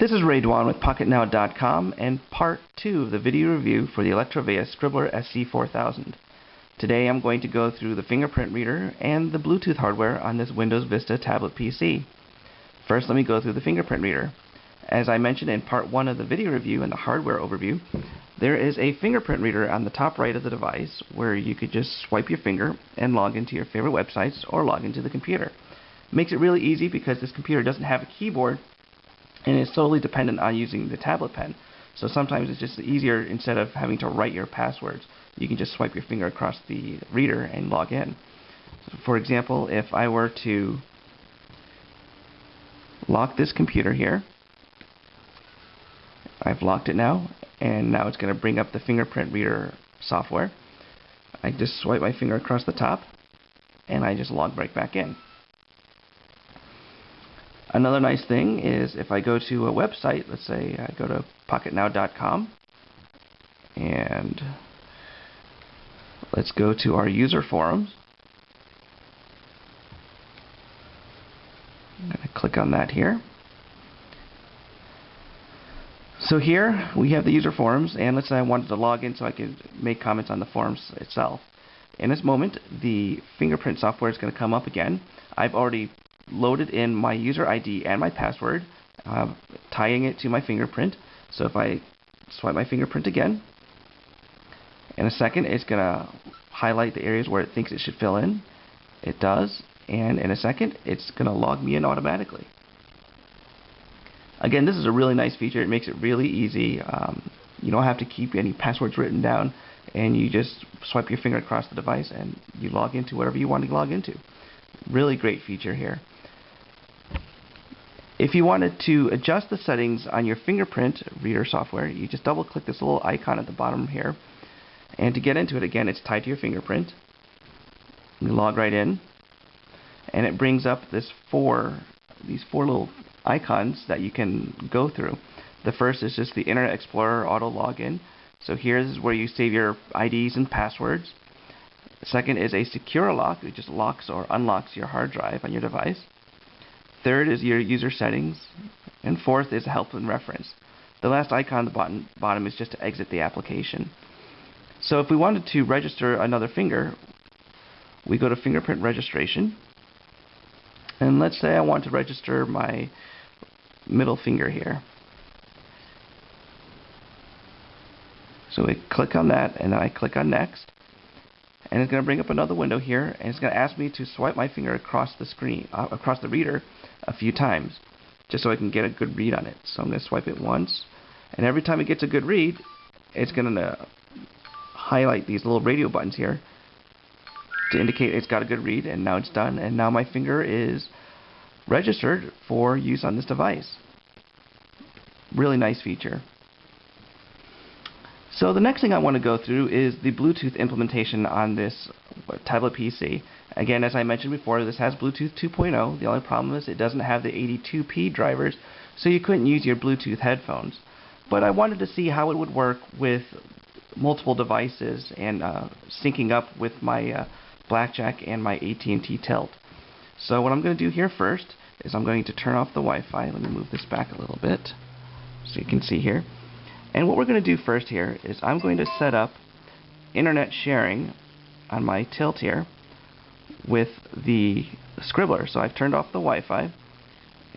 This is Doan with Pocketnow.com and part 2 of the video review for the Electrovaya Scribbler SC4000. Today I'm going to go through the Fingerprint Reader and the Bluetooth hardware on this Windows Vista tablet PC. First, let me go through the Fingerprint Reader. As I mentioned in part 1 of the video review and the hardware overview, there is a fingerprint reader on the top right of the device where you could just swipe your finger and log into your favorite websites or log into the computer. It makes it really easy because this computer doesn't have a keyboard and is solely dependent on using the tablet pen. So sometimes it's just easier, instead of having to write your passwords, you can just swipe your finger across the reader and log in. So for example, if I were to lock this computer here, I've locked it now, and now it's going to bring up the Fingerprint Reader software. I just swipe my finger across the top, and I just log right back in. Another nice thing is if I go to a website, let's say I go to Pocketnow.com, and let's go to our user forums. I'm going to click on that here. So here we have the user forums, and let's say I wanted to log in so I could make comments on the forums itself. In this moment, the fingerprint software is going to come up again. I've already loaded in my user ID and my password, tying it to my fingerprint. So if I swipe my fingerprint again, in a second it's going to highlight the areas where it thinks it should fill in. It does, and in a second it's going to log me in automatically. Again, this is a really nice feature. It makes it really easy. You don't have to keep any passwords written down, and you just swipe your finger across the device and you log into whatever you want to log into. Really great feature here. If you wanted to adjust the settings on your fingerprint reader software, you just double click this little icon at the bottom here, and to get into it, again, it's tied to your fingerprint. You log right in, and it brings up these four little icons that you can go through. The first is just the Internet Explorer auto login. So here's where you save your IDs and passwords. The second is a secure lock. It just locks or unlocks your hard drive on your device. Third is your user settings. And fourth is help and reference. The last icon on the bottom is just to exit the application. So if we wanted to register another finger, we go to Fingerprint Registration. And let's say I want to register my middle finger here. So we click on that, and then I click on Next. And it's going to bring up another window here, and it's going to ask me to swipe my finger across the screen, across the reader, a few times, just so I can get a good read on it. So I'm going to swipe it once, and every time it gets a good read, it's going to highlight these little radio buttons here to indicate it's got a good read, and now it's done, and now my finger is registered for use on this device. Really nice feature. So the next thing I want to go through is the Bluetooth implementation on this tablet PC. Again, as I mentioned before, this has Bluetooth 2.0. The only problem is it doesn't have the 82p drivers, so you couldn't use your Bluetooth headphones. But I wanted to see how it would work with multiple devices and syncing up with my Blackjack and my AT&T Tilt. So what I'm going to do here first is I'm going to turn off the Wi-Fi. Let me move this back a little bit so you can see here. And what we're going to do first here is I'm going to set up internet sharing on my Tilt here with the Scribbler. So I've turned off the Wi-Fi,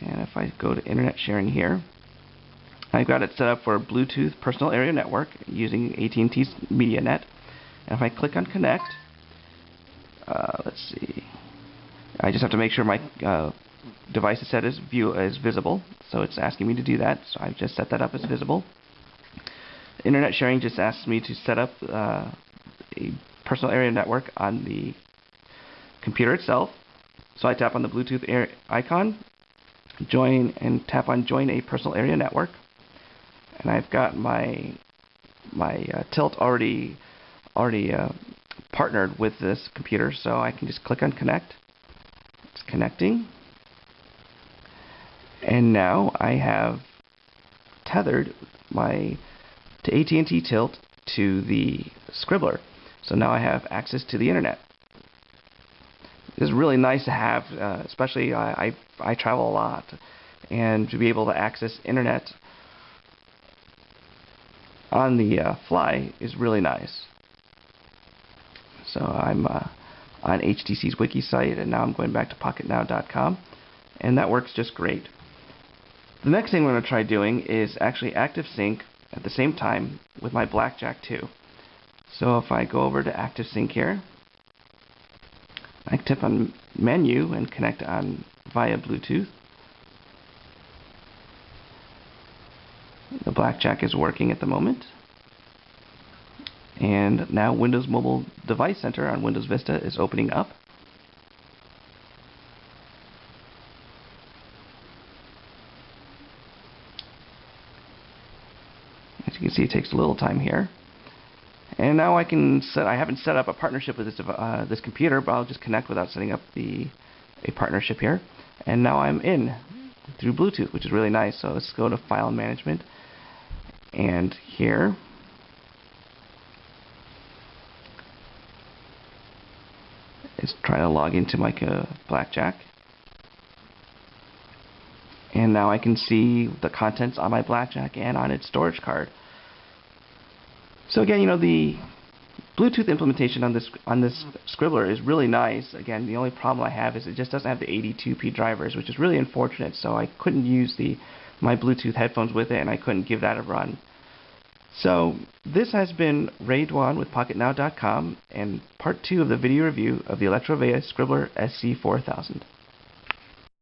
and if I go to internet sharing here, I've got it set up for Bluetooth Personal Area Network using AT&T's MediaNet. And if I click on Connect, let's see, I just have to make sure my device is set as visible, so it's asking me to do that, so I've just set that up as visible. Internet sharing just asks me to set up a personal area network on the computer itself, so I tap on the Bluetooth icon, join, and tap on Join a Personal Area Network, and I've got my Tilt already partnered with this computer, so I can just click on Connect. It's connecting, and now I have tethered my AT&T Tilt to the Scribbler, so now I have access to the internet. This is really nice to have, especially I travel a lot, and to be able to access internet on the fly is really nice. So I'm on HTC's wiki site, and now I'm going back to Pocketnow.com, and that works just great. The next thing we're going to try doing is actually active sync at the same time with my Blackjack 2. So if I go over to active sync here, I tap on menu and connect on via Bluetooth. The Blackjack is working at the moment. And now Windows Mobile Device Center on Windows Vista is opening up. As you can see, it takes a little time here. And now I haven't set up a partnership with this computer, but I'll just connect without setting up a partnership here. And now I'm in through Bluetooth, which is really nice. So let's go to File Management. And here, let's try to log into my Blackjack. And now I can see the contents on my Blackjack and on its storage card. So again, you know, the Bluetooth implementation on this Scribbler is really nice. Again, the only problem I have is it just doesn't have the 82p drivers, which is really unfortunate. So I couldn't use my Bluetooth headphones with it, and I couldn't give that a run. So this has been Ray Doan with Pocketnow.com and part 2 of the video review of the Electrovaya Scribbler SC4000.